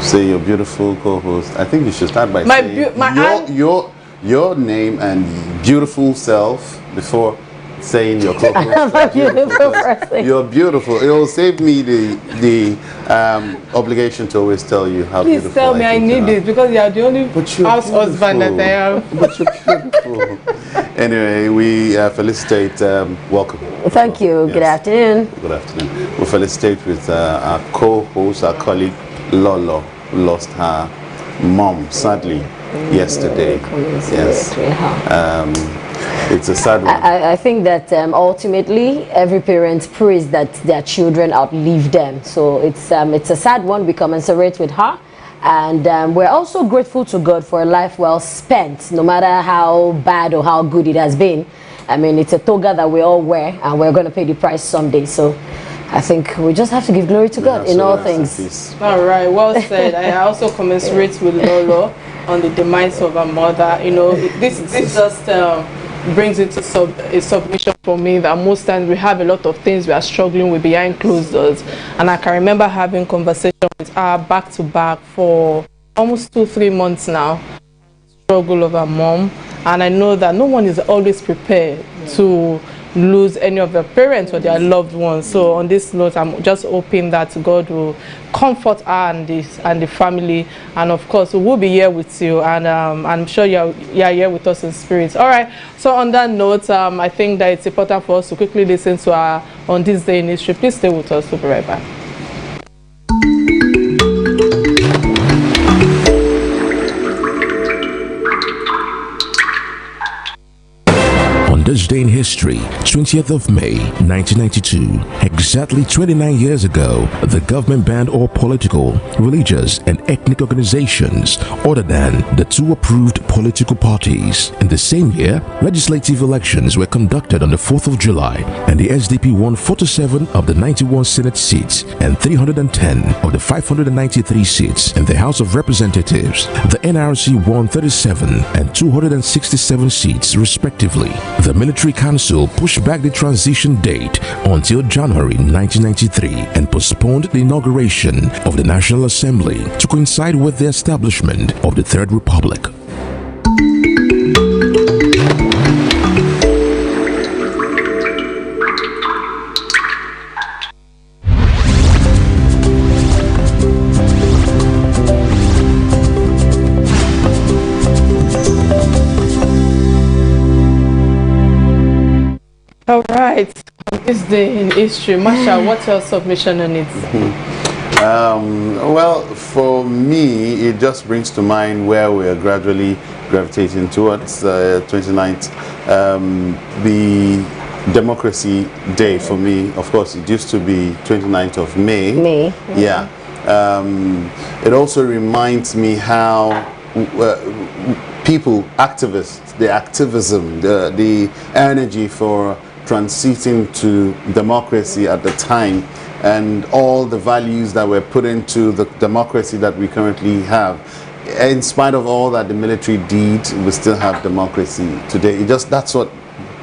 say your beautiful co-host. I think you should start by saying your name and beautiful self before saying your co-host. I'm a beautiful person. You're beautiful. It will save me the obligation to always tell you how beautiful. Please tell me I need it because you are the only house husband that I am. But you're beautiful. Anyway, we felicitate. Welcome. Thank you. Yes. Good afternoon. Good afternoon. We felicitate with our co-host, our colleague Lolo, who lost her mom sadly yesterday. Yes. It's a sad one. I think that ultimately every parent prays that their children outlive them. So it's a sad one. We commiserate with her, and we're also grateful to God for a life well spent, no matter how bad or how good it has been. I mean, it's a toga that we all wear, and we're going to pay the price someday. So I think we just have to give glory to God in all things. All right, well said. I also commiserate with Lolo on the demise of her mother. You know, this just brings it to a submission for me that most times we have a lot of things we are struggling with behind closed doors. And I can remember having conversations with her back to back for almost 2-3 months now. Struggle of her mom, and I know that no one is always prepared to lose any of their parents or their loved ones. So on this note, I'm just hoping that God will comfort her and the family, and of course we'll be here with you, and I'm sure you're here with us in spirit. All right, so on that note, I think that it's important for us to quickly listen to our On This Day in History. Please stay with us. We'll be right back. This day in history, 20th of May, 1992, exactly 29 years ago, the government banned all political, religious, and ethnic organizations other than the 2 approved political parties. In the same year, legislative elections were conducted on the 4th of July, and the SDP won 47 of the 91 Senate seats and 310 of the 593 seats in the House of Representatives. The NRC won 37 and 267 seats, respectively. The Military Council pushed back the transition date until January 1993 and postponed the inauguration of the National Assembly to coincide with the establishment of the Third Republic. All right, on this day in history, Masha, what's your submission on it? Well, for me, it just brings to mind where we are gradually gravitating towards 29th. The Democracy Day for me, of course, it used to be 29th of May. Yeah. It also reminds me how people, activists, the activism, the energy for transiting to democracy at the time, and all the values that were put into the democracy that we currently have. In spite of all that the military did, we still have democracy today. That's what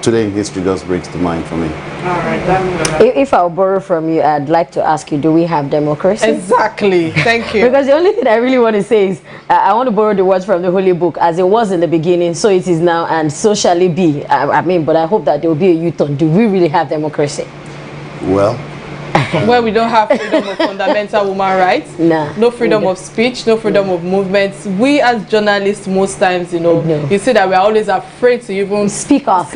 today in history just brings to mind for me. All right. If I'll borrow from you, I'd like to ask you, do we have democracy? Exactly. Thank you. Because the only thing I really want to say is, I want to borrow the words from the Holy Book, as it was in the beginning, so it is now, and so shall it be. But I hope that there will be a U-turn. Do we really have democracy? Well, where we don't have freedom of fundamental human rights, no freedom of speech, no freedom of movement. We as journalists, most times, you see that we are always afraid to even speak up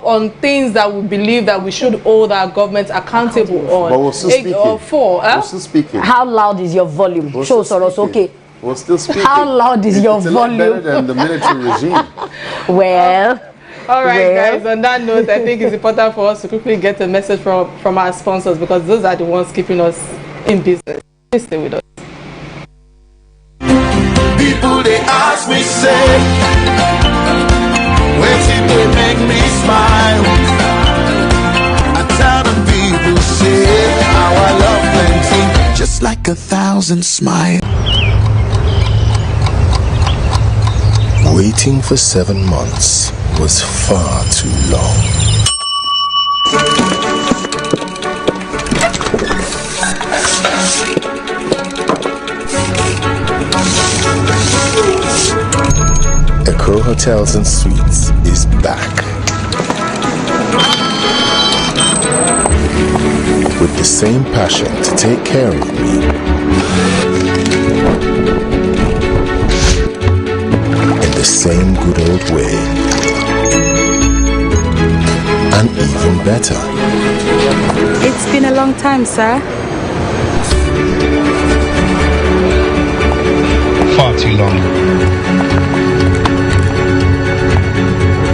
on things that we believe that we should hold our government accountable on. But we're still speaking. We're still speaking. How loud is your volume? Show us, okay. We're still speaking. How loud is your volume? It's a lot better than the military regime. Well. All right, guys, on that note, I think it's important for us to quickly get a message from our sponsors, because those are the ones keeping us in business. Please stay with us. People, they ask me, say, when people make me smile, I tell them, people say, how I love plenty, just like 1,000 smiles. Waiting for 7 months was far too long. Hotels and Suites is back with the same passion to take care of me in the same good old way, and even better. It's been a long time, sir. Far too long.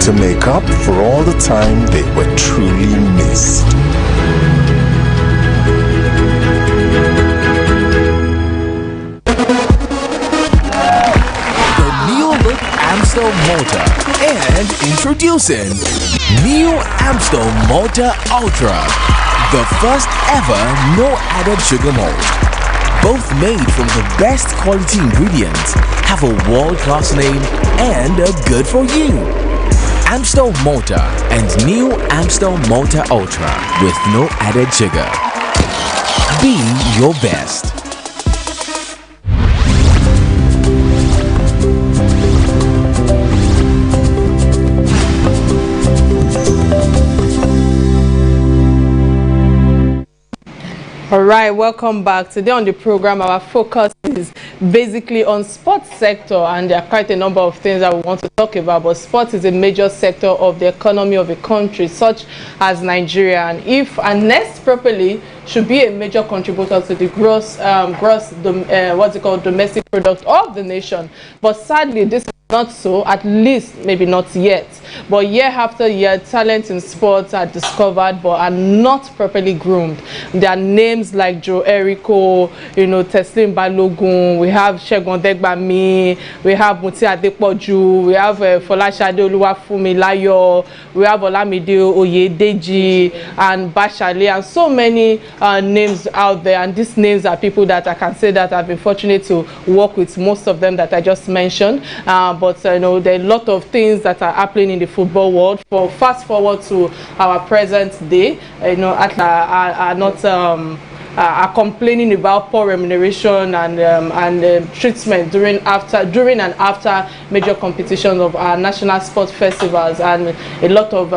To make up for all the time they were truly missed. The new look Amstel Motor, and introducing new Amstel Motor Ultra, the first ever no added sugar malt. Both made from the best quality ingredients, have a world-class name, and are good for you. Amstel Motor and new Amstel Motor Ultra with no added sugar. Be your best. All right, welcome back. Today on the program, our focus is basically on sports sector, and there are quite a number of things that we want to talk about, but sports is a major sector of the economy of a country such as Nigeria, and if harnessed properly, should be a major contributor to the domestic product of the nation. But sadly, this is not so, at least maybe not yet. But year after year, talents in sports are discovered but are not properly groomed. There are names like Joe Eriko, Teslim Balogun, we have Segun Degbami, we have Muti Adepoju, we have Folashade Oluwafunmilayo, we have Olamide Oyedeji and Bashale, and so many names out there. And these names are people that I can say that I've been fortunate to work with, most of them that I just mentioned. But there are a lot of things that are happening in the football world. For fast forward to our present day, are complaining about poor remuneration and treatment during and after major competitions of our national sports festivals, and a lot of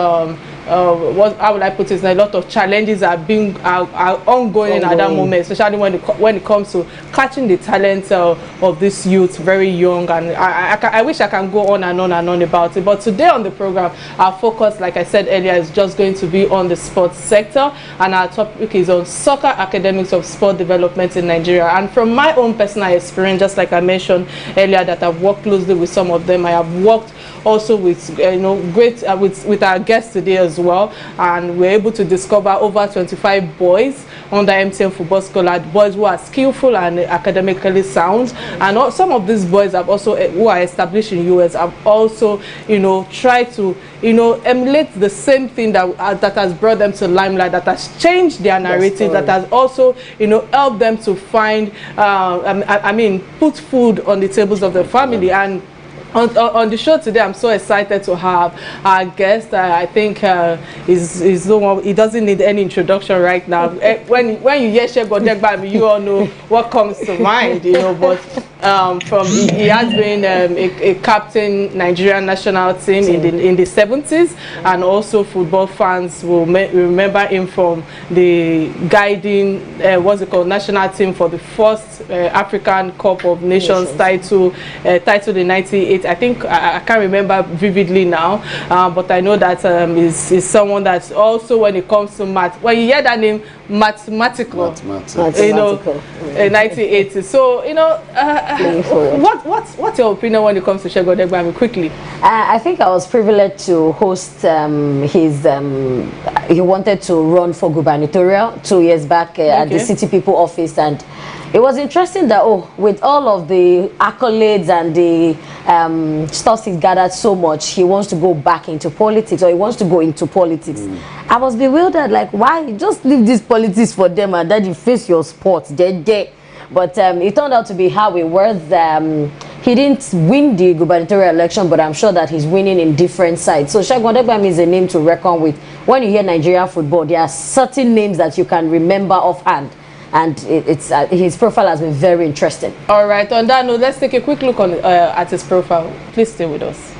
how would I put it? A lot of challenges are ongoing at that moment, especially when it comes to catching the talent of this youth very young. And I wish I can go on and on and on about it. But today on the program, our focus, like I said earlier, is just going to be on the sports sector, and our topic is on soccer academics of sport development in Nigeria. And from my own personal experience, just like I mentioned earlier, that I've worked closely with some of them, I have worked also with with our guests today as well, and we're able to discover over 25 boys under MTN Football Scholar, boys who are skillful and academically sound. And some of these boys have also, who are established in US, have also tried to emulate the same thing that has brought them to limelight, that has changed their narrative, that has also helped them to find put food on the tables of the family. And on the show today, I'm so excited to have our guest. I think is the one. He doesn't need any introduction right now. When you hear Segun Degbami, you all know what comes to mind. But he has been a captain Nigerian national team in the 70s, and also football fans will remember him from the guiding national team for the first African Cup of Nations title in 1988. I think I can't remember vividly now, but I know that is someone that's also, when it comes to math, when you hear that name, mathematical. 1980. So what's your opinion when it comes to Segun Degbami? Quickly. I think I was privileged to host he wanted to run for gubernatorial 2 years back at the City People office, and it was interesting that with all of the accolades and the stuff he's gathered so much, he wants to go back into politics, or he wants to go into politics. I was bewildered, like, why just leave this politics for them and then you face your sports? But it turned out to be how it was. He didn't win the gubernatorial election, but I'm sure that he's winning in different sides. So Segun Degbami is a name to reckon with. When you hear Nigerian football, there are certain names that you can remember offhand. And his profile has been very interesting. All right, on that note, let's take a quick look at his profile. Please stay with us.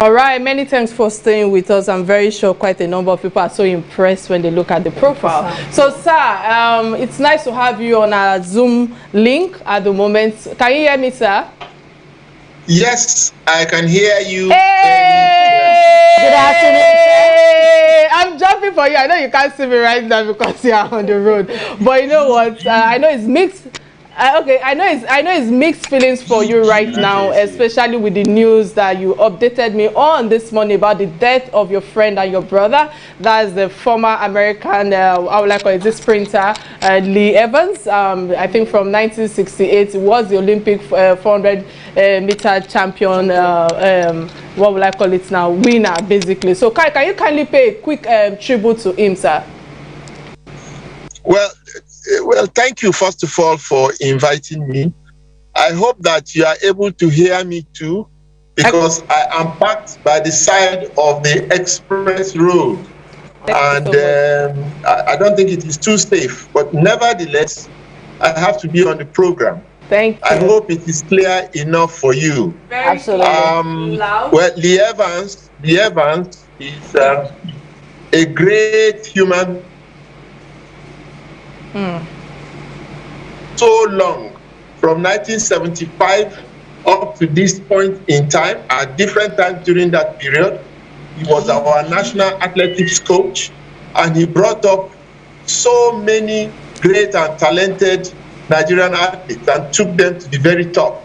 All right, many thanks for staying with us. I'm very sure quite a number of people are so impressed when they look at the profile. So, sir, it's nice to have you on our Zoom link at the moment. Can you hear me, sir? Yes, I can hear you. Hey! Good afternoon. I'm jumping for you. I know you can't see me right now because you are on the road. But you know what? I know it's mixed. Okay, I know it's mixed feelings for you right now, especially with the news that you updated me on this morning about the death of your friend and your brother. That's the former American, how would I call it, this sprinter, Lee Evans. I think from 1968, he was the Olympic 400 meter champion. What will I call it now? Winner, basically. So, can you kindly pay a quick tribute to him, sir? Well, thank you, first of all, for inviting me. I hope that you are able to hear me too, because I am parked by the side of the express road. And I don't think it is too safe, but nevertheless, I have to be on the program. Thank you. I hope it is clear enough for you. Absolutely. Well, Lee Evans is a great human. So long, from 1975 up to this point in time, at different times during that period, he was our national athletics coach, and he brought up so many great and talented Nigerian athletes and took them to the very top.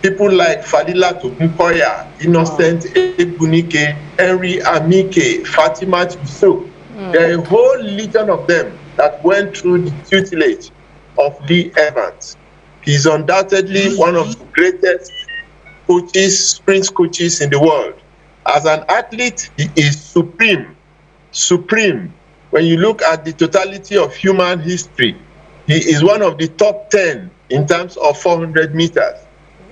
People like Fadila Tokunkoya, Innocent Ebunike, Henry Amike, Fatima Yusuf. There are a whole legion of them that went through the tutelage of Lee Evans. He's undoubtedly one of the greatest coaches, sprint coaches in the world. As an athlete, he is supreme. When you look at the totality of human history, he is one of the top 10 in terms of 400 meters.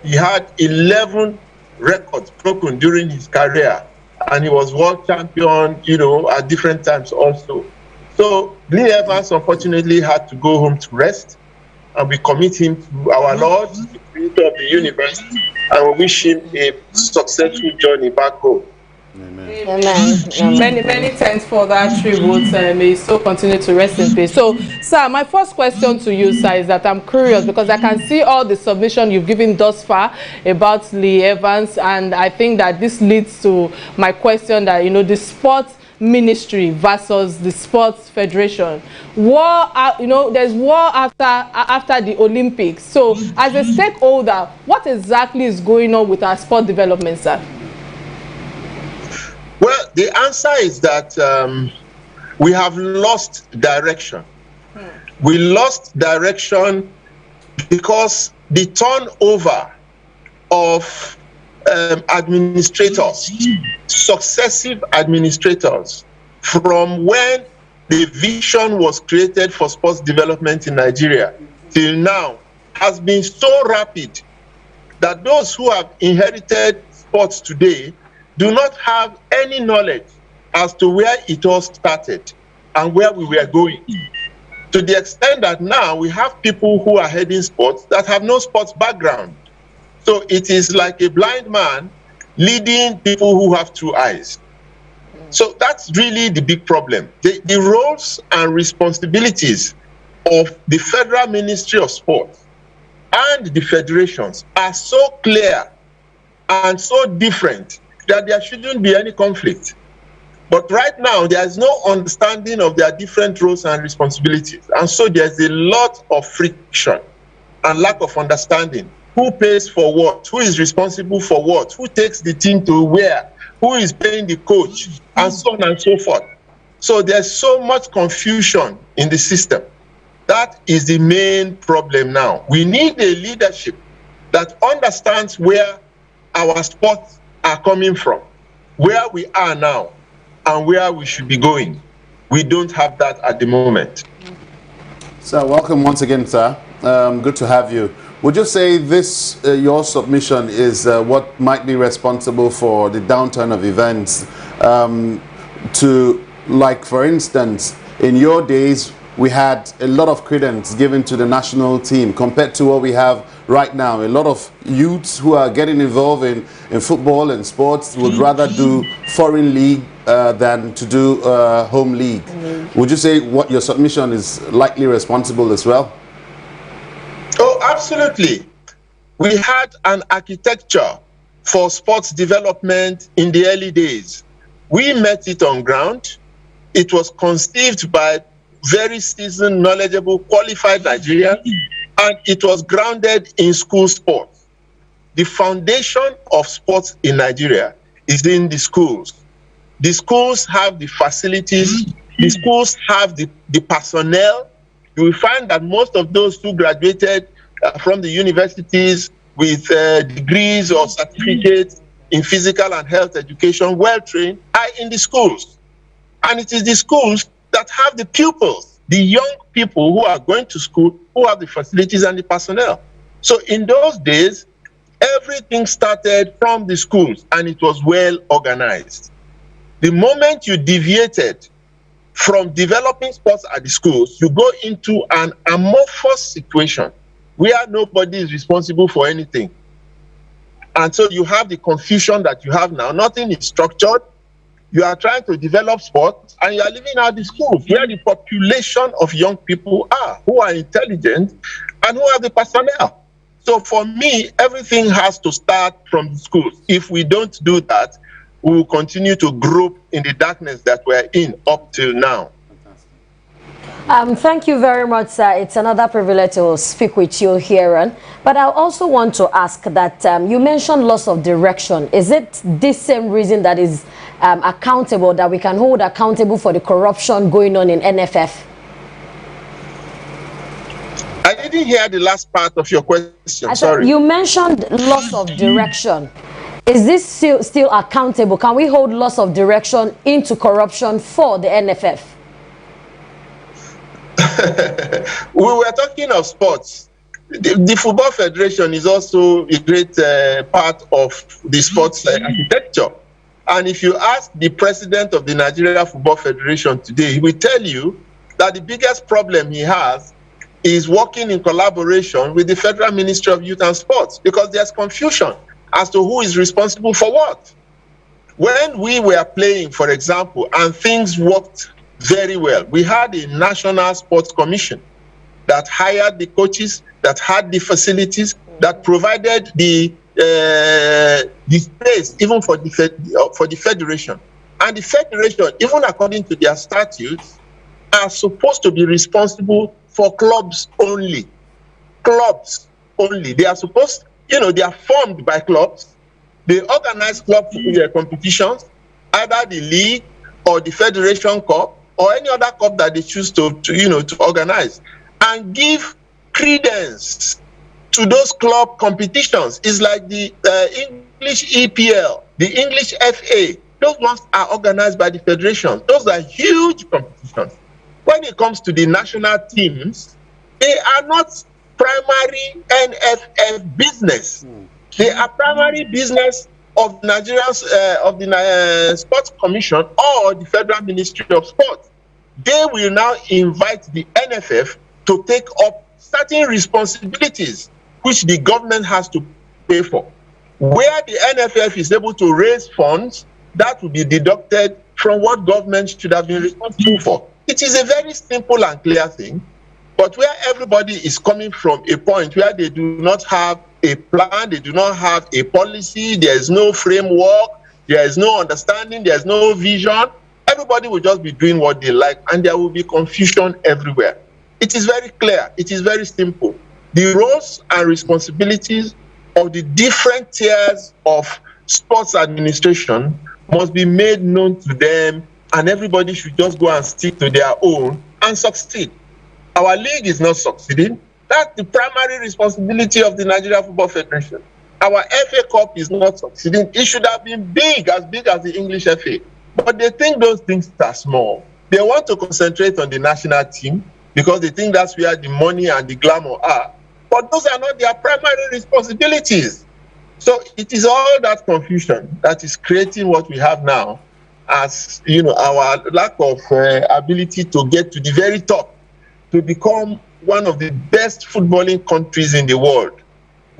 He had 11 records broken during his career, and he was world champion, at different times also. So Lee Evans unfortunately had to go home to rest, and we commit him to our Lord, the creator of the universe, and we wish him a successful journey back home. Amen. Amen. Many thanks for that tribute. May you still continue to rest in peace. So, sir, my first question to you, sir, is that I'm curious because I can see all the submission you've given thus far about Lee Evans, and I think that this leads to my question that, the sports ministry versus the sports federation. War, there's war after the Olympics. So, as a stakeholder, what exactly is going on with our sport development, sir? Well, the answer is that we have lost direction. We lost direction because the turnover of administrators, successive administrators, from when the vision was created for sports development in Nigeria till now, has been so rapid that those who have inherited sports today do not have any knowledge as to where it all started and where we were going. To the extent that now we have people who are heading sports that have no sports background. So it is like a blind man leading people who have two eyes. So that's really the big problem. The roles and responsibilities of the Federal Ministry of Sports and the federations are so clear and so different that there shouldn't be any conflict. But right now, there is no understanding of their different roles and responsibilities. And so there's a lot of friction and lack of understanding. Who pays for what? Who is responsible for what? Who takes the team to where? Who is paying the coach? And so on and so forth. So there's so much confusion in the system. That is the main problem now. We need a leadership that understands where our sports are coming from, where we are now, and where we should be going. We don't have that at the moment. So welcome once again, sir. Good to have you. Would you say this, your submission is what might be responsible for the downturn of events? Like for instance, in your days, we had a lot of credence given to the national team compared to what we have right now. A lot of youths who are getting involved in football and sports would rather do foreign league than to do home league. Would you say what your submission is likely responsible as well? Oh, absolutely. We had an architecture for sports development in the early days. We met it on ground. It was conceived by very seasoned, knowledgeable, qualified Nigerians, and it was grounded in school sports. The foundation of sports in Nigeria is in the schools. The schools have the facilities, the schools have the personnel. You will find that most of those who graduated from the universities with degrees or certificates in physical and health education, well trained, are in the schools. And it is the schools that have the pupils, the young people who are going to school, who have the facilities and the personnel. So in those days, everything started from the schools and it was well organized. The moment you deviated from developing sports at the schools, you go into an amorphous situation where nobody is responsible for anything. And so you have the confusion that you have now. Nothing is structured. You are trying to develop sports and you are living out the schools where the population of young people are, who are intelligent and who have the personnel. So for me, everything has to start from the schools. If we don't do that, we will continue to grope in the darkness that we're in up till now. Thank you very much, sir. It's another privilege to speak with you here. But I also want to ask that you mentioned loss of direction. Is it this same reason that is accountable, that we can hold accountable for the corruption going on in NFF? I didn't hear the last part of your question. Sorry. You mentioned loss of direction. Is this still accountable? Can we hold loss of direction into corruption for the NFF? We were talking of sports. The Football Federation is also a great part of the sports architecture. And if you ask the president of the Nigeria Football Federation today, he will tell you that the biggest problem he has is working in collaboration with the Federal Ministry of Youth and Sports, because there's confusion as to who is responsible for what. When we were playing, for example, and things worked very well, we had a National Sports Commission that hired the coaches, that had the facilities, that provided the space even for the federation. And the federation, even according to their statutes, are supposed to be responsible for clubs only. Clubs only. They are supposed, they are formed by clubs. They organize club competitions, either the league or the Federation Cup or any other cup that they choose to organize, and give credence to those club competitions. It's like the English EPL, the English FA. Those ones are organized by the federation. Those are huge competitions. When it comes to the national teams, they are not primary NFF business. They are primary business of Nigeria's of the Sports Commission or the Federal Ministry of Sport. They will now invite the NFF to take up certain responsibilities which the government has to pay for. Where the NFF is able to raise funds, that will be deducted from what government should have been responsible for. It is a very simple and clear thing, but where everybody is coming from a point where they do not have a plan, they do not have a policy, there is no framework, there is no understanding, there is no vision, everybody will just be doing what they like and there will be confusion everywhere. It is very clear, it is very simple. The roles and responsibilities of the different tiers of sports administration must be made known to them, and everybody should just go and stick to their own and succeed. Our league is not succeeding. That's the primary responsibility of the Nigeria Football Federation. Our FA Cup is not succeeding. It should have been big as the English FA. But they think those things are small. They want to concentrate on the national team because they think that's where the money and the glamour are. But those are not their primary responsibilities. So it is all that confusion that is creating what we have now, as our lack of ability to get to the very top, to become one of the best footballing countries in the world.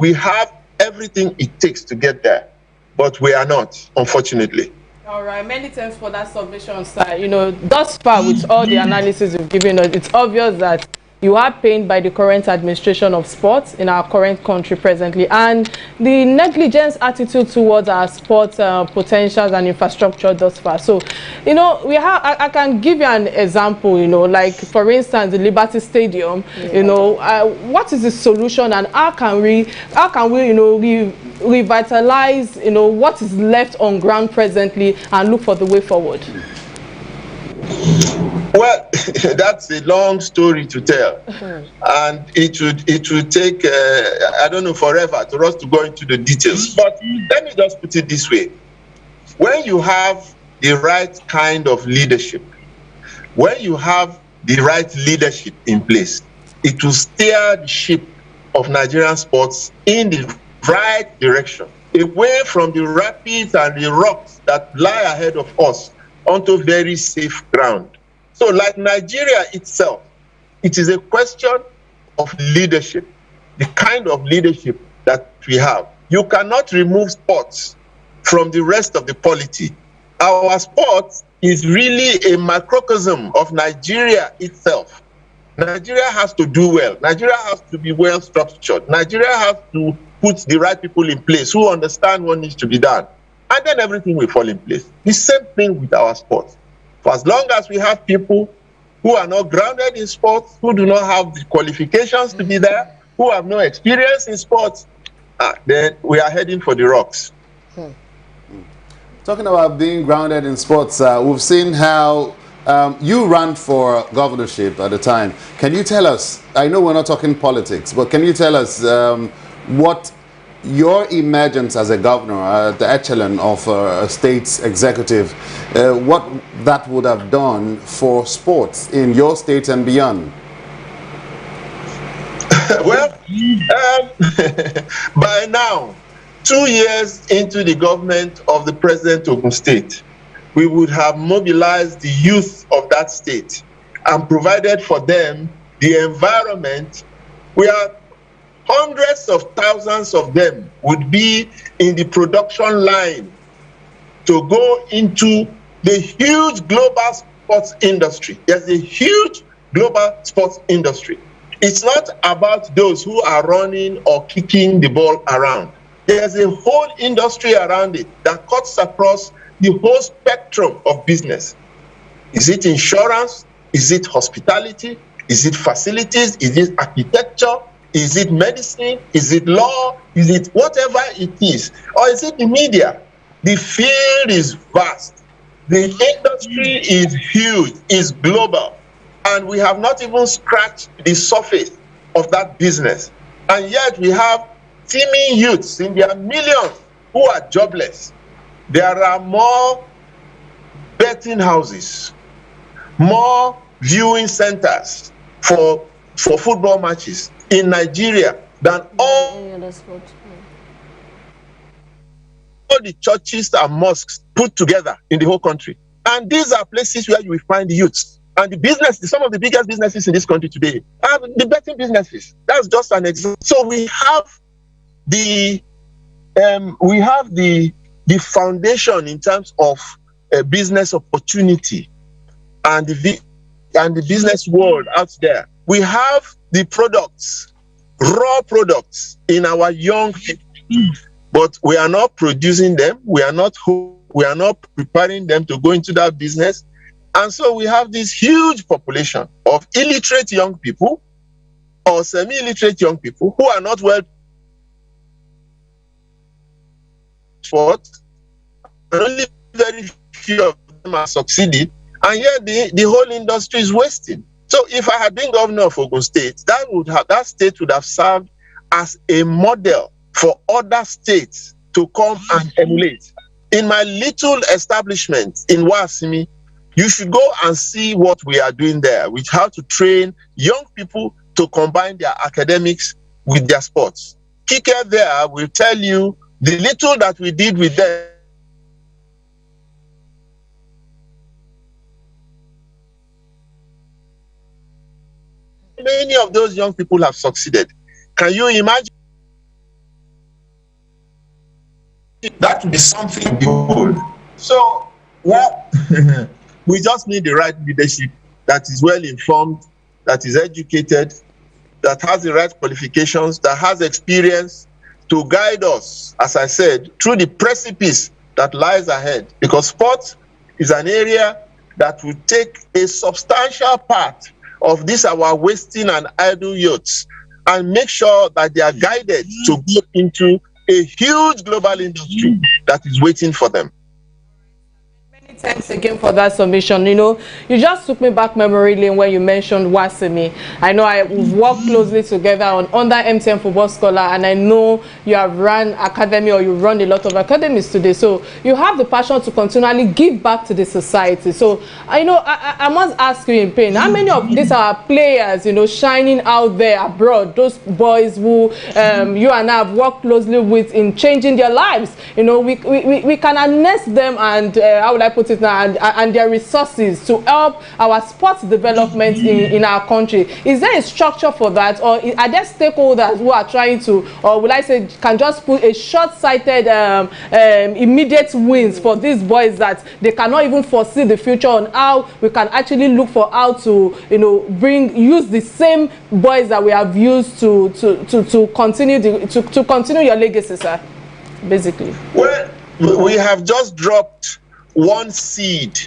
we have everything it takes to get there, but we are not, unfortunately. All right, many thanks for that submission, sir. You know, thus far with all the analysis you've given us, it's obvious that you are pained by the current administration of sports in our current country presently, and the negligent attitude towards our sports potentials and infrastructure thus far. So, you know, I can give you an example, you know, like for instance, the Liberty Stadium, you know, what is the solution, and how can we, you know, revitalize, you know, what is left on ground presently and look for the way forward? Well, that's a long story to tell, and it would take I don't know, forever for us to go into the details. But let me just put it this way: when you have the right kind of leadership, when you have the right leadership in place, it will steer the ship of Nigerian sports in the right direction, away from the rapids and the rocks that lie ahead of us onto very safe ground. So like Nigeria itself, it is a question of leadership, the kind of leadership that we have. You cannot remove sports from the rest of the polity. Our sport is really a microcosm of Nigeria itself. Nigeria has to do well. Nigeria has to be well structured. Nigeria has to put the right people in place who understand what needs to be done. And then everything will fall in place. The same thing with our sports. For as long as we have people who are not grounded in sports, who do not have the qualifications to be there, who have no experience in sports, then we are heading for the rocks. Talking about being grounded in sports, we've seen how you ran for governorship at the time. Can you tell us, I know we're not talking politics, but can you tell us what your emergence as a governor at the echelon of a state's executive, what that would have done for sports in your state and beyond? Well, by now, 2 years into the government of the President of Ogun State, we would have mobilized the youth of that state and provided for them the environment where hundreds of thousands of them would be in the production line to go into the huge global sports industry. There's a huge global sports industry. It's not about those who are running or kicking the ball around. There's a whole industry around it that cuts across the whole spectrum of business. Is it insurance? Is it hospitality? Is it facilities? Is it architecture? Is it medicine? Is it law? Is it whatever it is? Or is it the media? The field is vast. The industry is huge, is global. And we have not even scratched the surface of that business. And yet we have teeming youths in their millions who are jobless. There are more betting houses, more viewing centers for football matches in Nigeria than all the churches and mosques put together in the whole country. And these are places where you will find youths. And the business, some of the biggest businesses in this country today are the betting businesses. That's just an example. So we have the foundation in terms of business opportunity and the business world out there. We have the products, raw products in our young people, but we are not producing them. We are not preparing them to go into that business. And so we have this huge population of illiterate young people or semi-illiterate young people who are not well taught. Only very few of them are succeeding, and yet the whole industry is wasting. So if I had been governor of Ogun State, that state would have served as a model for other states to come and emulate. In my little establishment in Wasimi, you should go and see what we are doing there, with how to train young people to combine their academics with their sports. Kike there will tell you the little that we did with them. Many of those young people have succeeded. Can you imagine That would be something to behold. So, well, we just need the right leadership that is well informed, that is educated, that has the right qualifications, that has experience to guide us, as I said, through the precipice that lies ahead. Because sports is an area that will take a substantial part of this our wasting and idle youths and make sure that they are guided to go into a huge global industry that is waiting for them. Thanks again for that submission. You know, you just took me back memory lane when you mentioned Wasimi. I know we've worked closely together on under MTN Football Scholar, and I know you have run academy, or you run a lot of academies today. So you have the passion to continually give back to the society. So I know I must ask you in pain, how many of these are players, you know, shining out there abroad? Those boys who you and I have worked closely with in changing their lives. You know, we can harness them and how would I put it now, and their resources to help our sports development in our country. Is there a structure for that, or are there stakeholders who are trying to, or will I say, can just put a short-sighted immediate wins for these boys that they cannot even foresee the future on how we can actually look for how to, you know, use the same boys that we have used to continue to continue your legacy, sir, basically? Well, we have just dropped one seed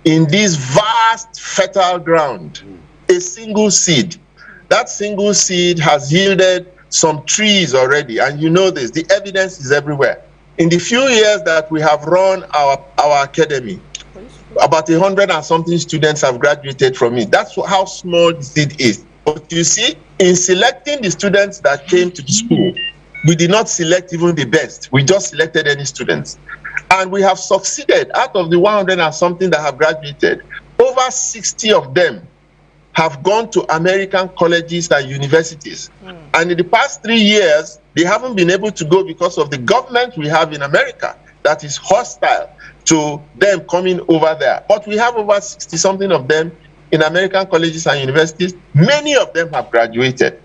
in this vast fertile ground, a single seed. That single seed has yielded some trees already, and you know this, the evidence is everywhere. In the few years that we have run our academy, about 100 and something students have graduated from it. That's how small the seed is. But you see, in selecting the students that came to the school, we did not select even the best. We just selected any students. And we have succeeded. Out of the 100 and something that have graduated, over 60 of them have gone to American colleges and universities. And in the past 3 years, they haven't been able to go because of the government we have in America that is hostile to them coming over there. But we have over 60 something of them in American colleges and universities. Many of them have graduated.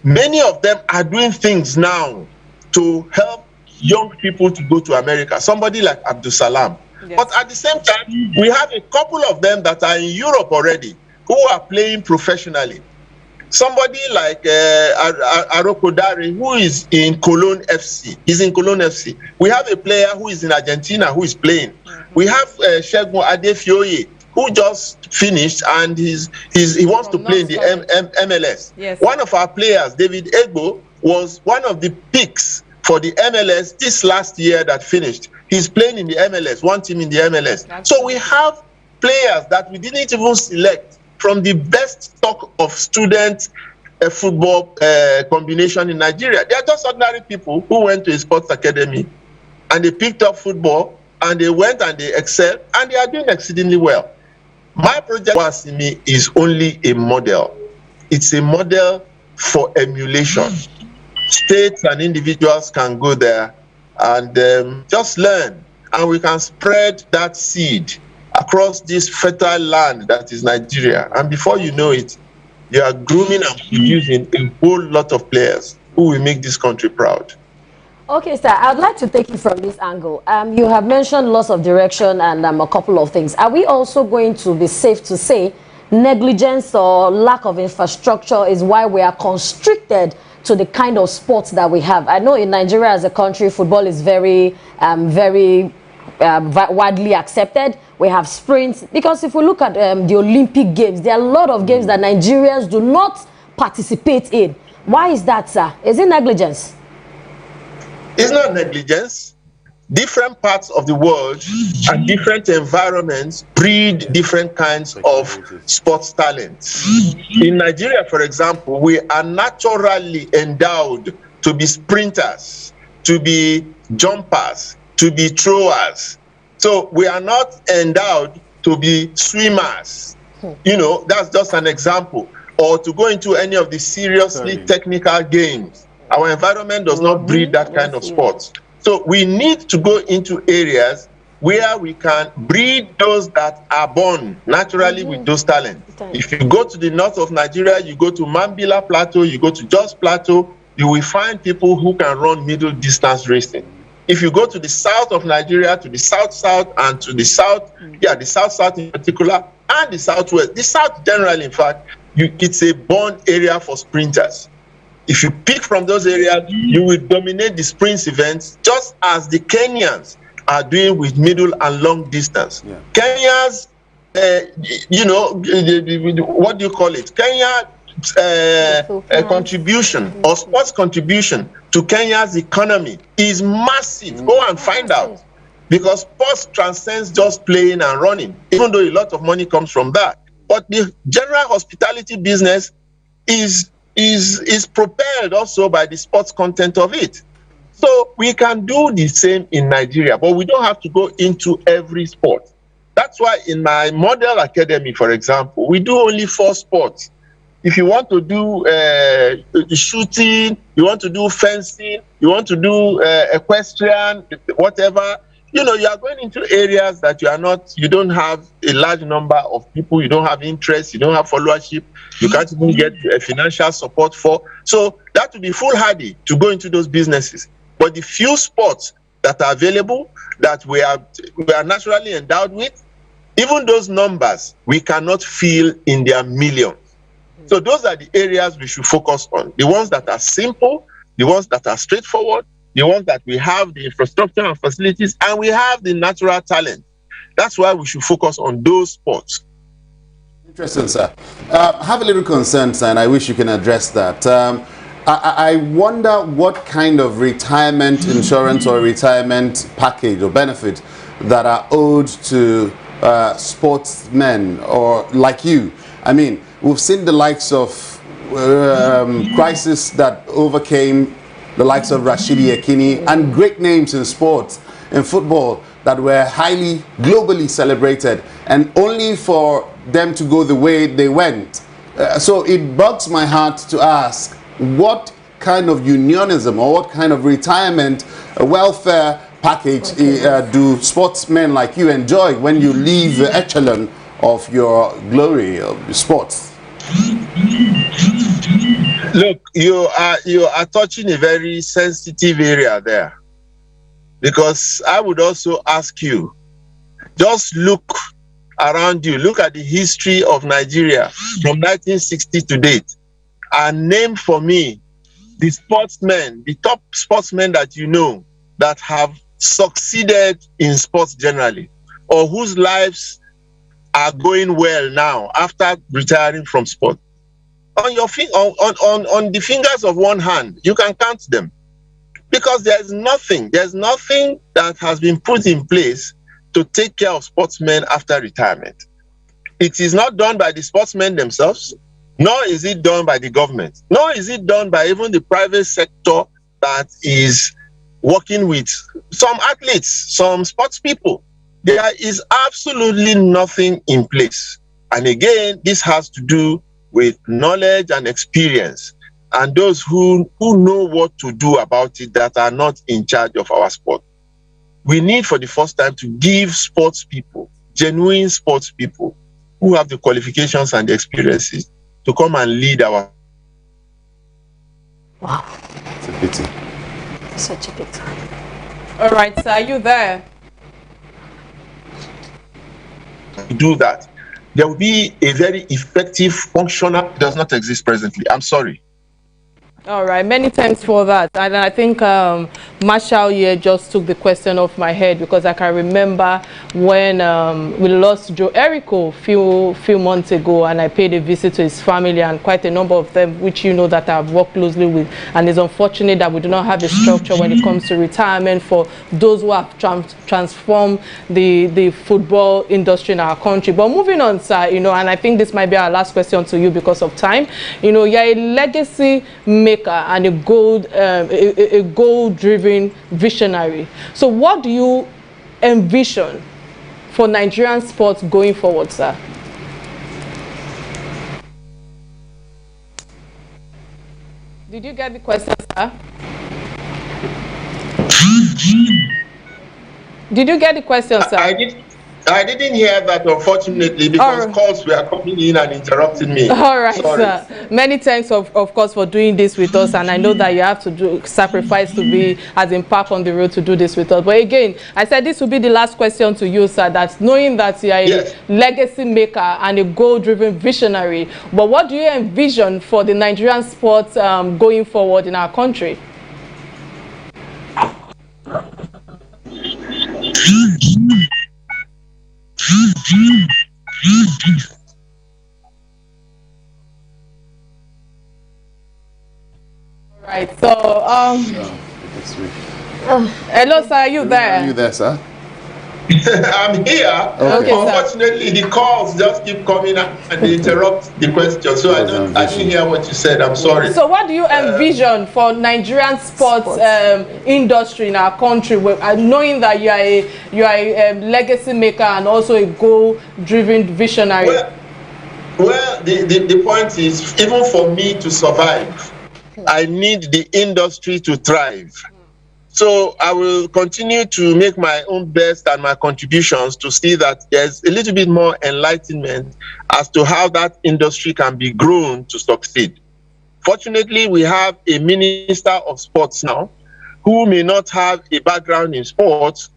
Many of them are doing things now to help young people to go to America. Somebody like Abdul Salam. Yes. But at the same time, we have a couple of them that are in Europe already who are playing professionally. Somebody like Arokodare, who is in Cologne FC. He's in Cologne FC. We have a player who is in Argentina who is playing. We have Shegun Adefioye, who just finished, and he wants to play in the MLS. Yes. One of our players, David Egbo, was one of the picks for the MLS this last year that finished. He's playing in the MLS, one team in the MLS. So we have players that we didn't even select from the best stock of student football combination in Nigeria. They are just ordinary people who went to a sports academy and they picked up football and they went and they excelled and they are doing exceedingly well. My project Wasimi is only a model. It's a model for emulation. States and individuals can go there and just learn, and we can spread that seed across this fertile land that is Nigeria. And before you know it, you are grooming and producing a whole lot of players who will make this country proud. Okay, sir, I'd like to take it from this angle. You have mentioned loss of direction and a couple of things. Are we also going to be safe to say negligence or lack of infrastructure is why we are constricted to the kind of sports that we have? I know in Nigeria as a country, football is very widely accepted. We have sprints, because if we look at the Olympic Games, there are a lot of games that Nigerians do not participate in. Why is that, sir? Is it negligence? It's not negligence. Different parts of the world and different environments breed different kinds of sports talents. In Nigeria, for example, we are naturally endowed to be sprinters, to be jumpers, to be throwers. So we are not endowed to be swimmers. You know, that's just an example. Or to go into any of the seriously technical games. Our environment does not breed that kind of sports. So we need to go into areas where we can breed those that are born naturally with those talents. If you go to the north of Nigeria, you go to Mambila Plateau, you go to Jos Plateau, you will find people who can run middle distance racing. If you go to the south of Nigeria, to the south-south, and to the south, the south-south in particular, and the southwest, the south generally, in fact, it's a born area for sprinters. If you pick from those areas, you will dominate the sprint events, just as the Kenyans are doing with middle and long distance. Yeah. Kenya's, what do you call it? Kenya contribution or sports contribution to Kenya's economy is massive. Go and find out, because sports transcends just playing and running, even though a lot of money comes from that. But the general hospitality business is propelled also by the sports content of it. So we can do the same in Nigeria, but we don't have to go into every sport. That's why in my model academy, for example, we do only 4 sports. If you want to do shooting, you want to do fencing, you want to do equestrian, whatever, you are going into areas that you don't have a large number of people, you don't have interest, you don't have followership, you can't even get financial support for. So that would be foolhardy to go into those businesses. But the few sports that are available, that we are naturally endowed with, even those numbers, we cannot fill in their millions. So those are the areas we should focus on. The ones that are simple, the ones that are straightforward, the ones that we have the infrastructure and facilities, and we have the natural talent. That's why we should focus on those sports. Interesting, sir. I have a little concern, sir, and I wish you can address that. I wonder what kind of retirement insurance or retirement package or benefit that are owed to sportsmen or like you. I mean, we've seen the likes of crisis that overcame the likes of Rashidi Yekini and great names in sports, in football, that were highly globally celebrated, and only for them to go the way they went. So it bugs my heart to ask, what kind of unionism or what kind of retirement welfare package do sportsmen like you enjoy when you leave the echelon of your glory of sports? Look, you are touching a very sensitive area there, because I would also ask you, just look around you, look at the history of Nigeria from 1960 to date, and name for me the sportsmen, the top sportsmen that you know that have succeeded in sports generally, or whose lives are going well now after retiring from sport. On the fingers of one hand, you can count them, because there's nothing that has been put in place to take care of sportsmen after retirement. It is not done by the sportsmen themselves, nor is it done by the government, nor is it done by even the private sector that is working with some athletes, some sports people. There is absolutely nothing in place. And again, this has to do with knowledge and experience, and those who know what to do about it, that are not in charge of our sport. We need for the first time to give sports people, genuine sports people, who have the qualifications and the experiences to come and lead our. Wow. It's a pity. Such a pity. All right, sir, are you there? Do that. There will be a very effective functional that does not exist presently. I'm sorry. All right, many thanks for that. And I think Marshall here just took the question off my head, because I can remember when we lost Joe Erico few months ago, and I paid a visit to his family, and quite a number of them, which you know that I've worked closely with. And it's unfortunate that we do not have a structure when it comes to retirement for those who have transformed the football industry in our country. But moving on, sir, and I think this might be our last question to you because of time. You're a legacy maker and a goal-driven visionary. So what do you envision for Nigerian sports going forward, sir? Did you get the question, sir? Did you get the question, sir? I did. I didn't hear that, unfortunately, because calls were coming in and interrupting me. All right, sorry. Sir. Many thanks, of course, for doing this with us. And I know that you have to sacrifice to be as in park on the road to do this with us. But again, I said this will be the last question to you, sir, that knowing that you are a legacy maker and a goal-driven visionary, but what do you envision for the Nigerian sports going forward in our country? Right, so hello, sir, are you there? Are you there, sir? I'm here. Okay, unfortunately, the calls just keep coming up and they interrupt the question. So I didn't hear what you said. I'm sorry. So what do you envision for Nigerian sports industry in our country, knowing that you are a legacy maker and also a goal-driven visionary? Well, the point is, even for me to survive, I need the industry to thrive. So I will continue to make my own best and my contributions to see that there's a little bit more enlightenment as to how that industry can be grown to succeed. Fortunately, we have a minister of sports now who may not have a background in sports,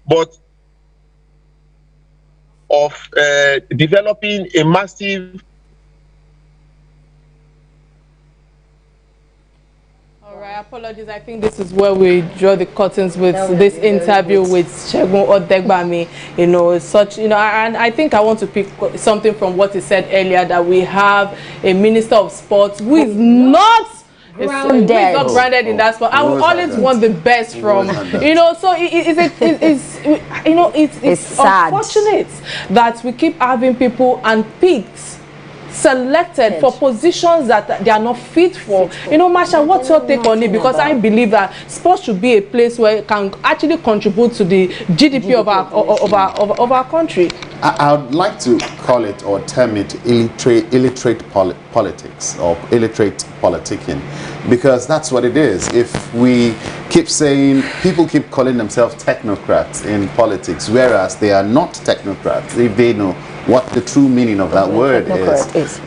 but of developing a massive apologies. I think this is where we draw the curtains with this interview with Segun Odegbami. You know, such, you know, and I think I want to pick something from what he said earlier, that we have a minister of sports who is not grounded in that sport. I will always want the best from, you know, so it's unfortunate that we keep having people and picked selected for positions that they are not fit for. You know, Marsha, what's your take on it? Because I believe that sports should be a place where it can actually contribute to the GDP of our country. I would like to call it or term it illiterate politics or illiterate politicking, because that's what it is. If we keep saying, people keep calling themselves technocrats in politics, whereas they are not technocrats if they know what the true meaning of that word is.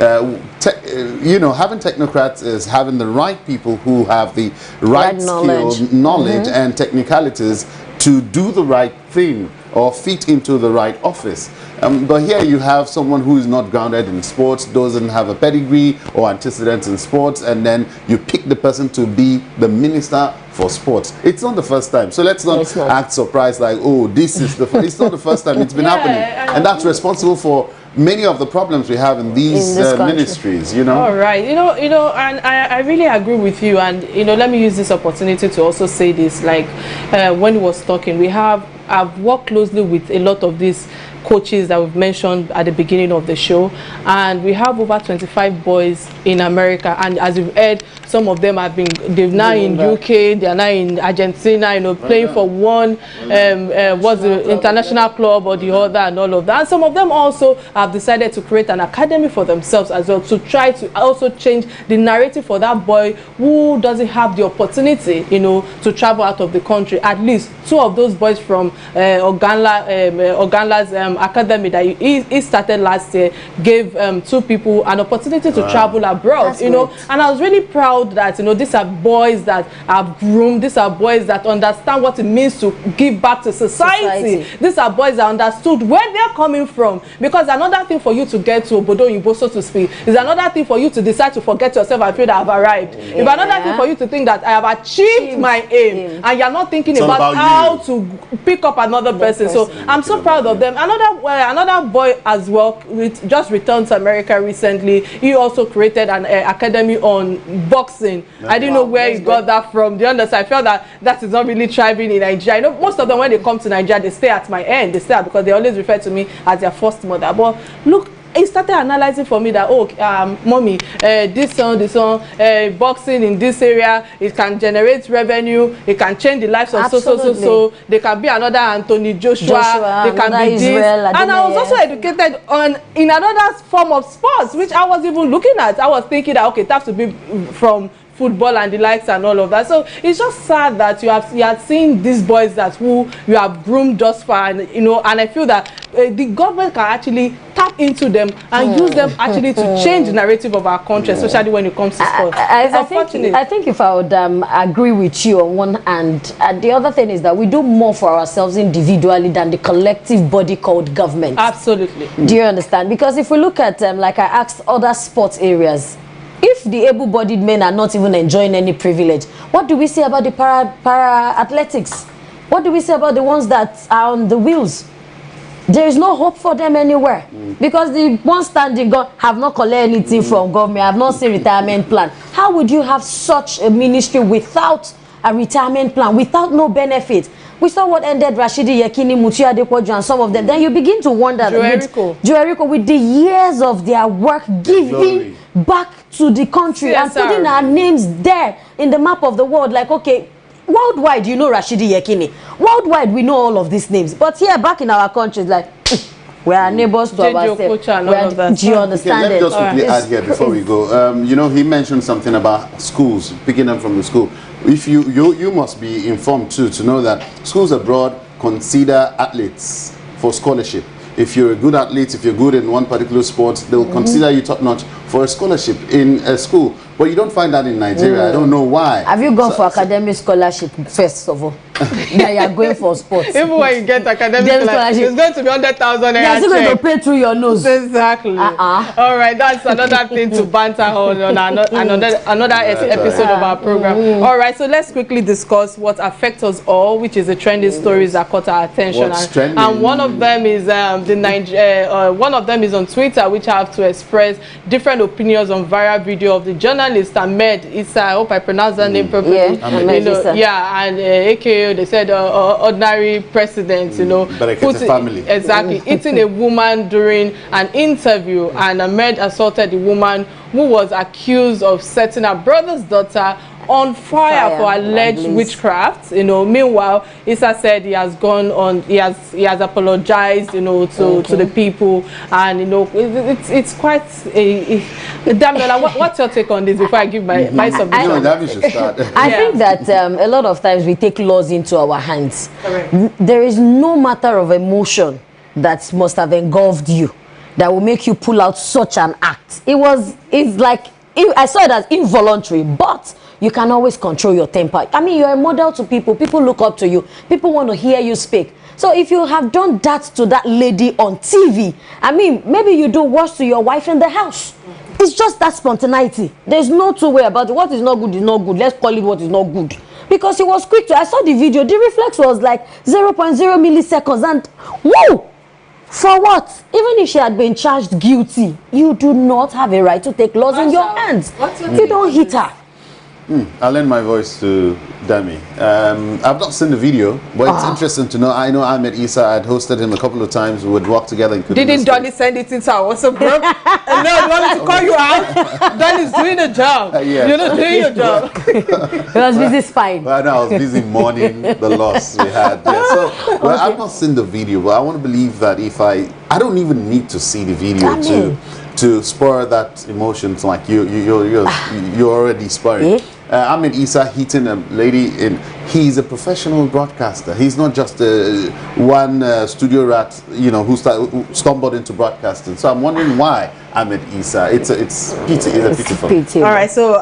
You know, having technocrats is having the right people who have the right skills, knowledge and technicalities to do the right thing or fit into the right office. But here you have someone who is not grounded in sports, doesn't have a pedigree or antecedents in sports, and then you pick the person to be the minister for sports. It's not the first time, so let's not act surprised like, oh, this is the it's not the first time. It's been happening, and that's responsible for many of the problems we have in these ministries, you know. All right, you know, and I really agree with you. And you know, let me use this opportunity to also say this. Like when he was talking, I've worked closely with a lot of these coaches that we've mentioned at the beginning of the show, and we have over 25 boys in America, and as you've heard, some of them they're now in UK, they're now in Argentina, you know, playing for one what's the international club or the other and all of that. And some of them also have decided to create an academy for themselves as well, to try to also change the narrative for that boy who doesn't have the opportunity, you know, to travel out of the country. At least two of those boys from Oganla's academy that he started last year gave two people an opportunity to travel abroad. That's you know, and I was really proud that, you know, these are boys that have groomed, these are boys that understand what it means to give back to society. These are boys that understood where they're coming from, because another thing for you to get to Obodo Oyinbo, so to speak, is another thing for you to decide to forget yourself and feel that I've arrived. If another thing for you to think that I have achieved my aim, and you're not thinking about how to pick up another person. So I'm so proud of them. Another boy as well just returned to America recently. He also created an academy on boxing. I didn't know where he got that from. Do you understand? I felt that is not really thriving in Nigeria. I know most of them, when they come to Nigeria, they stay at my end. They stay because they always refer to me as their first mother. But look, he started analyzing for me that, oh, mommy, this song, boxing in this area, it can generate revenue, it can change the lives of so. They can be another Anthony Joshua, they can be Israel, this. And I was also educated in another form of sports, which I was even looking at. I was thinking that, okay, it has to be from football and the likes and all of that. So it's just sad that you have seen these boys that who you have groomed thus far, and and I feel that the government can actually tap into them and use them actually to change the narrative of our country, especially when it comes to sports. I think if I would agree with you on one hand, the other thing is that we do more for ourselves individually than the collective body called government. Absolutely. Do you understand? Because if we look at like I asked other sports areas, if the able-bodied men are not even enjoying any privilege, what do we say about the para athletics? What do we say about the ones that are on the wheels? There is no hope for them anywhere because the ones standing have not collected anything from government, have not seen retirement plan. How would you have such a ministry without a retirement plan, without no benefit? We saw what ended Rashidi Yekini, Mutia Adepoju, and some of them. Then you begin to wonder Joerico, with the years of their work giving back to the country and putting our names there in the map of the world. Like, okay, worldwide, you know Rashidi Yekini. Worldwide, we know all of these names. But here, back in our country, it's like, we are neighbors to ourselves. Do you understand it? Let me just quickly add here before we go. He mentioned something about schools, picking them from the school. If you must be informed too to know that schools abroad consider athletes for scholarship. If you're a good athlete, if you're good in one particular sport, they'll consider you top-notch for a scholarship in a school. But you don't find that in Nigeria. I don't know why. Have you gone for academic scholarship first of all? Yeah, you are going for sports. Even when you get academic scholarship, it's going to be 100,000. You're still going to pay through your nose. Exactly. All right, that's another thing to banter on another episode of our program. All right, so let's quickly discuss what affects us all, which is the trending stories that caught our attention. And one of them is one of them is on Twitter, which I have to express different opinions on viral video of the journalist Ahmed Issa. I hope I pronounced that name properly. Yeah, and AKA they said ordinary president, family. Exactly, eating a woman during an interview, and Ahmed assaulted the woman who was accused of setting her brother's daughter on fire for alleged witchcraft. Meanwhile, Issa said he has gone on, he has apologized, to the people, and it's quite a Damilola, what's your take on this before I give my submission? I think that a lot of times we take laws into our hands. Correct. There is no matter of emotion that must have engulfed you that will make you pull out such an act. It's like, I saw it as involuntary, but you can always control your temper. I mean, you're a model to people. People look up to you. People want to hear you speak. So if you have done that to that lady on TV, I mean, maybe you do worse to your wife in the house. It's just that spontaneity. There's no two way about it. What is not good is not good. Let's call it what is not good. Because he was quick to, I saw the video, the reflex was like 0.0 milliseconds, and whoa! For what? Even if she had been charged guilty, you do not have a right to take laws in your hands. You don't hit her. I'll lend my voice to Dami. I've not seen the video, but it's interesting to know. I know Ahmed Issa. I'd hosted him a couple of times. We would work together. Didn't Donny send it into our WhatsApp group? And no, you want me to call you out? Donny's doing the job. You're not doing your job. He was busy spying. Well, no, I was busy mourning the loss we had. Yeah. So, I've not seen the video, but I want to believe that if I don't even need to see the video to spur that emotions like you're already spurring. Ahmed Issa hitting a lady he's a professional broadcaster. He's not just one studio rat, who stumbled into broadcasting. So I'm wondering why Ahmed Issa. It's pitiful. All right, so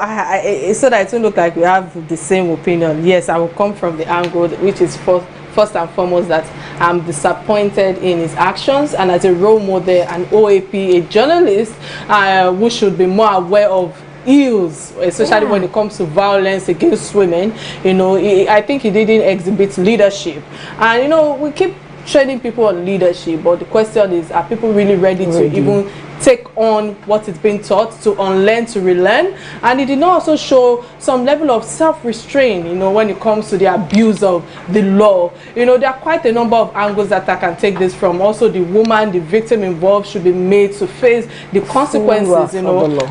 so that it will look like we have the same opinion. Yes, I will come from the angle which is first and foremost that I'm disappointed in his actions, and as a role model, an OAP, a journalist who should be more aware of ills, especially when it comes to violence against women. I think he didn't exhibit leadership, and we keep training people on leadership, but the question is, are people really ready to even take on what is being taught, to unlearn, to relearn? And it did not also show some level of self-restraint, when it comes to the abuse of the law. There are quite a number of angles that I can take this from. Also, the woman, the victim involved should be made to face the consequences.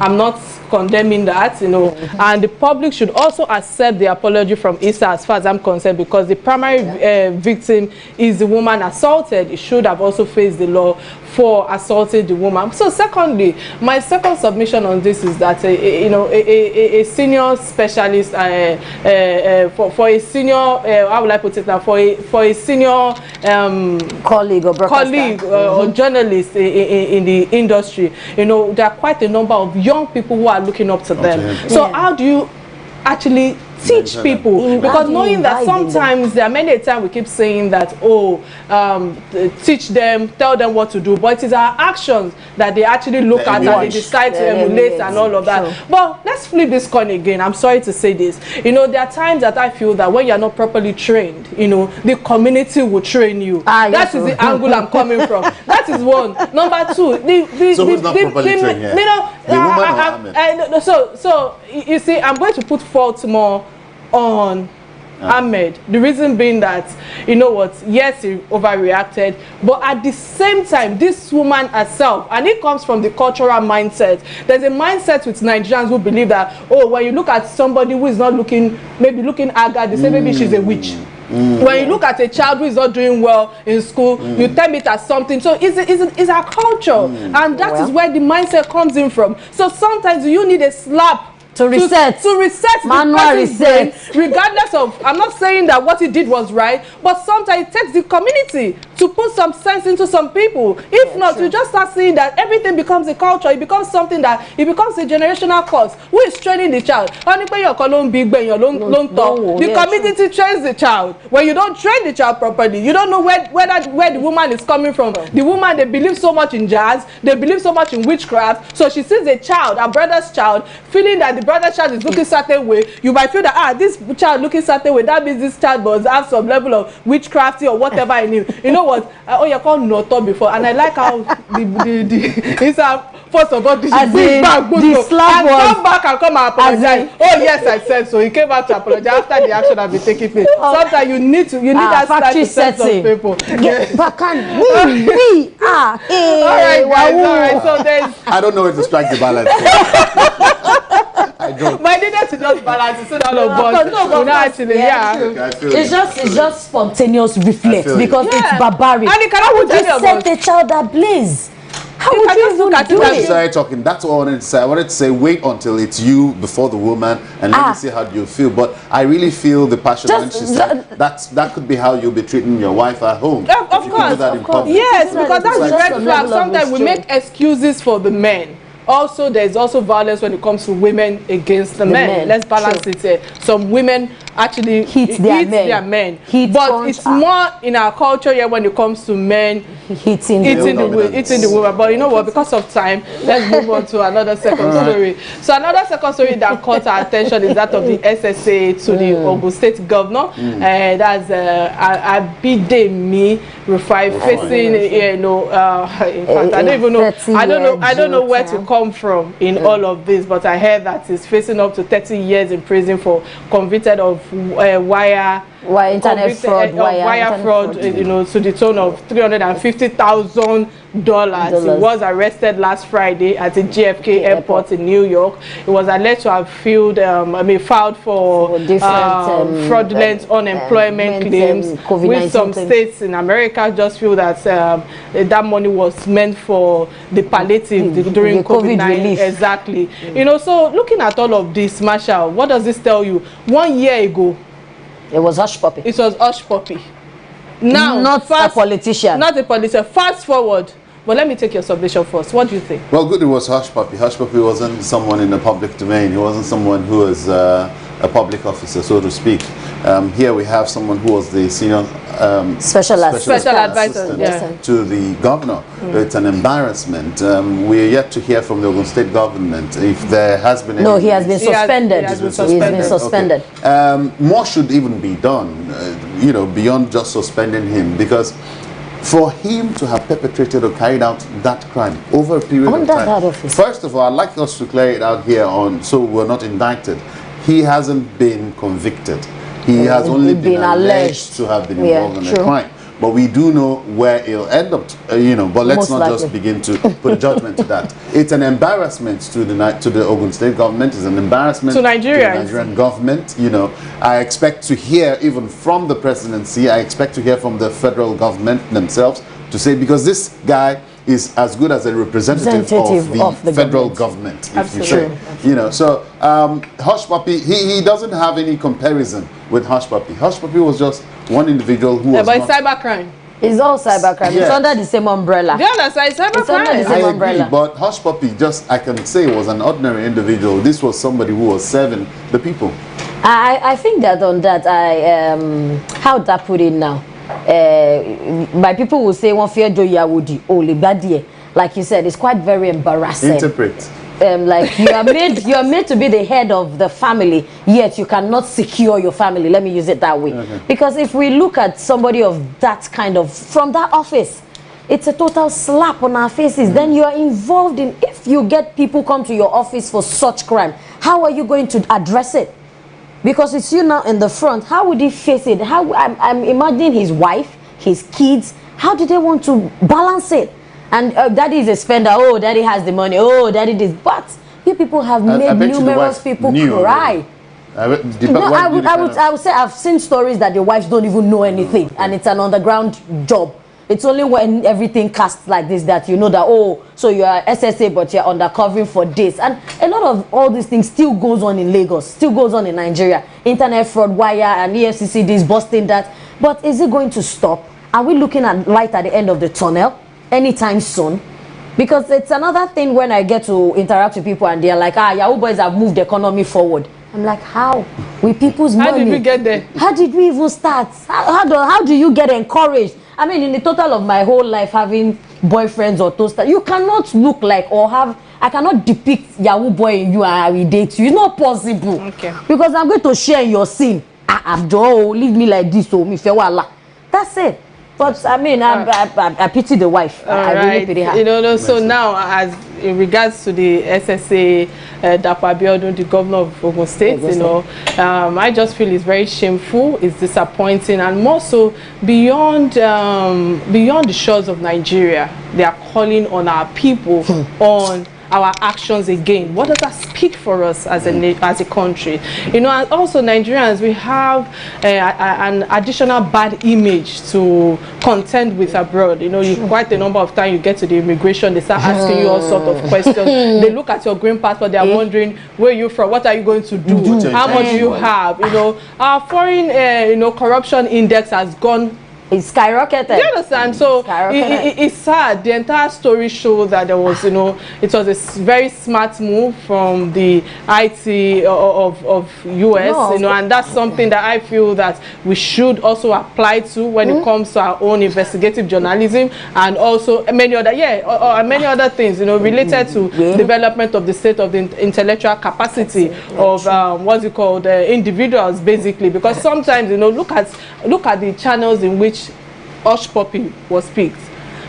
I'm not condemning that, and the public should also accept the apology from Issa, as far as I'm concerned, because the primary victim is the woman assaulted. It should have also faced the law for assaulting the woman. So secondly, my second submission on this is that a senior specialist for a senior how will I put it now, for a senior colleague or journalist in the industry, there are quite a number of young people who are looking up to them. So how do you actually teach people? Because knowing that sometimes there are many times we keep saying that, teach them, tell them what to do, but it is our actions that they actually look at and they decide to emulate and all of that. But let's flip this coin again. I'm sorry to say this. There are times that I feel that when you're not properly trained, the community will train you. That is the angle I'm coming from. That is one. Number two, so who's not properly trained here? The woman so you see, I'm going to put fault more on Ahmed. The reason being that, yes, he overreacted, but at the same time, this woman herself, and it comes from the cultural mindset. There's a mindset with Nigerians who believe that, when you look at somebody who is not looking haggard, they say maybe she's a witch. When you look at a child who is not doing well in school, you term it as something. So it's our culture, and that is where the mindset comes in from. So sometimes you need a slap to reset manual reset, regardless of, I'm not saying that what he did was right, but sometimes it takes the community to put some sense into some people. If not, you just start seeing that everything becomes a culture. It becomes something that it becomes a generational cause. Who is training the child? The community trains the child. When you don't train the child properly, you don't know where the woman is coming from. The woman, they believe so much in jazz, they believe so much in witchcraft, so she sees a child, her brother's child, feeling that the brother's child is looking certain way. You might feel that this child looking certain way, that means this child must have some level of witchcrafty or whatever in him. You know what? You called Noto before, and I like how it's first of all, this is big back, and come back and come and apologize. Yes, I said so. He came back to apologize after the action has been taking place. Sometimes you need that style to set some people. Yes. All right, guys. All right. So there's. I don't know where to strike the balance. I don't. But I needed to just balance it so that all of us actually, it's just spontaneous reflex because it's barbaric. And you cannot just set the child ablaze. How would you even do it? Started talking. That's all I wanted to say. I wanted to say, wait until it's you before the woman, and let me see how you feel. But I really feel the passion when she said that could be how you'll be treating your wife at home. Of course. Yes, because that's the red flag. Sometimes we make excuses for the men. Also, there's also violence when it comes to women against the men. Let's balance it here. Some women actually hit their men. But it's more in our culture here when it comes to men hitting the woman. But you know what? Because of time, let's move on to another second story. So another second story that caught our attention is that of the SSA to the Ogun State governor. That's Abidemi Rufai facing, in fact, I don't know where to come from in all of this, but I heard that he's facing up to 30 years in prison for convicted of wire fraud, to the tune of $350,000. He was arrested last Friday at the JFK airport in New York. He was alleged to have filed for fraudulent unemployment claims, with some states in America just feel that that money was meant for the palliative during COVID relief. Exactly. So looking at all of this, Marshall, what does this tell you? 1 year ago, it was hush puppy. It was hush puppy. Now, not a politician. Not a politician. Fast forward. But let me take your submission first. What do you think? Well, good, it was hush puppy. Hush puppy wasn't someone in the public domain. He wasn't someone who was a public officer, so to speak. Here we have someone who was the senior special advisor to the governor. It's an embarrassment. We're yet to hear from the Ogun State government if there has been any. No, he has been suspended. He has been suspended. Okay. More should even be done, beyond just suspending him, because for him to have perpetrated or carried out that crime over a period of time. First of all, I'd like us to clear it out here so we're not indicted. He hasn't been convicted. He has only been alleged to have been involved in a crime. But we do know where he'll end up, but let's not just begin to put a judgment to that. It's an embarrassment to the Ogun State government. It's an embarrassment to the Nigerian government. I expect to hear even from the presidency. I expect to hear from the federal government themselves to say, because this guy is as good as a representative of the federal government, if Absolutely. you say. You know, so Hush Puppy, he doesn't have any comparison with Hush Puppy. Hush Puppy was just one individual who was but not... cybercrime. It's all cybercrime. Yes. It's under the same umbrella. Yeah, that's why it's cybercrime. It's under the I same agree, umbrella. but Hush Puppy, just I can say, was an ordinary individual. This was somebody who was serving the people. I think that on that, how would I put it now? My people will say, "One fear do Yahudi, only bad." Like you said, it's quite very embarrassing. Interpret. Like you are made to be the head of the family, yet you cannot secure your family. Let me use it that way. Okay. Because if we look at somebody of that kind of from that office, it's a total slap on our faces. Then you are involved in, if you get people come to your office for such crime, how are you going to address it? Because it's you now in the front. How would he face it? How I'm imagining his wife, his kids. How do they want to balance it? And daddy is a spender. Oh, daddy has the money. Oh, daddy this. But you people have made numerous people cry. I would say I've seen stories that the wives don't even know anything, and it's an underground job. It's only when everything casts like this that you know that, oh, so you are SSA, but you're undercovering for this. And a lot of all these things still goes on in Lagos, still goes on in Nigeria. Internet fraud, wire, and EFCC this, busting that. But is it going to stop? Are we looking at light at the end of the tunnel anytime soon? Because it's another thing when I get to interact with people and they're like, Yahoo boys have moved the economy forward. I'm like, how? With people's money? How did we get there? How did we even start? How do you get encouraged? I mean, in the total of my whole life having boyfriends or toasters, you cannot look like or have, I cannot depict Yahoo boy in you and I will date you. It's not possible. Okay. Because I'm going to share your scene. Leave me like this, so me fewala. That's it. But I mean, I pity the wife. I really pity her. You know, so now, as in regards to the SSA, Dapo Abiodun, the governor of Ogun State, you know, I just feel it's very shameful, it's disappointing, and more so beyond the shores of Nigeria, they are calling on our people on our actions again. What does that speak for us as a country? You know, and also Nigerians, we have an additional bad image to contend with abroad. You know, quite a number of times you get to the immigration, they start asking you all sorts of questions. They look at your green passport, they are wondering where you're from, what are you going to do, how much do you have? You know, our foreign corruption index has gone. It's skyrocketed. Do you understand? So it's sad. The entire story shows that there was, you know, it was a very smart move from the IT of US, you know, and that's something that I feel that we should also apply to when it comes to our own investigative journalism, and also many other things, you know, related to development of the state of the intellectual capacity of what's it called, individuals, basically. Because sometimes, you know, look at the channels in which Hush Puppy was picked.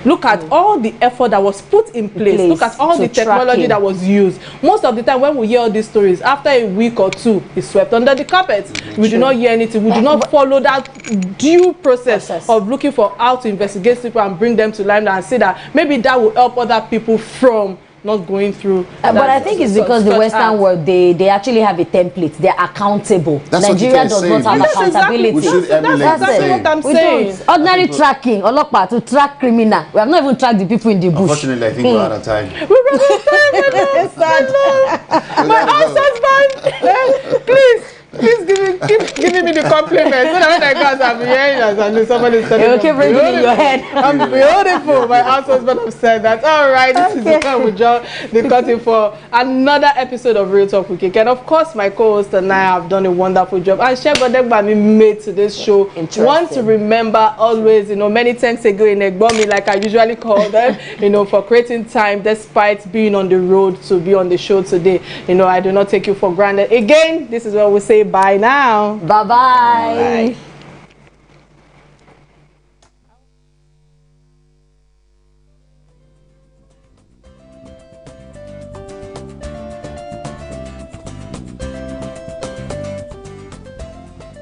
Look at all the effort that was put in place. Look at all the technology that was used. Most of the time when we hear all these stories, after a week or two, it's swept under the carpet. We do not hear anything. We do not follow that due process of looking for how to investigate people and bring them to limelight and say that maybe that will help other people from not going through. But I think it's because the Western world, they actually have a template. They're accountable. That's Nigeria does not have accountability. We should emulate That's what I'm saying. Ordinary tracking, Olokpa to track criminal. We have not even tracked the people in the bush. Unfortunately, I think we're out of time. We're out of time. My husband, please keep giving me the compliment so that when I go I'm hearing us and somebody's telling me, okay, bring it in your head. I'm beautiful. My husband have said that. All right, this is the time we join the curtain for another episode of Real Talk with Kike. And of course, my co-host and I have done a wonderful job. And Chef Godegba made today's show want to remember always, you know, many thanks ago in Egbomi, like I usually call them, you know, for creating time despite being on the road to be on the show today. You know, I do not take you for granted. Again, this is what we say. Bye now. Bye-bye.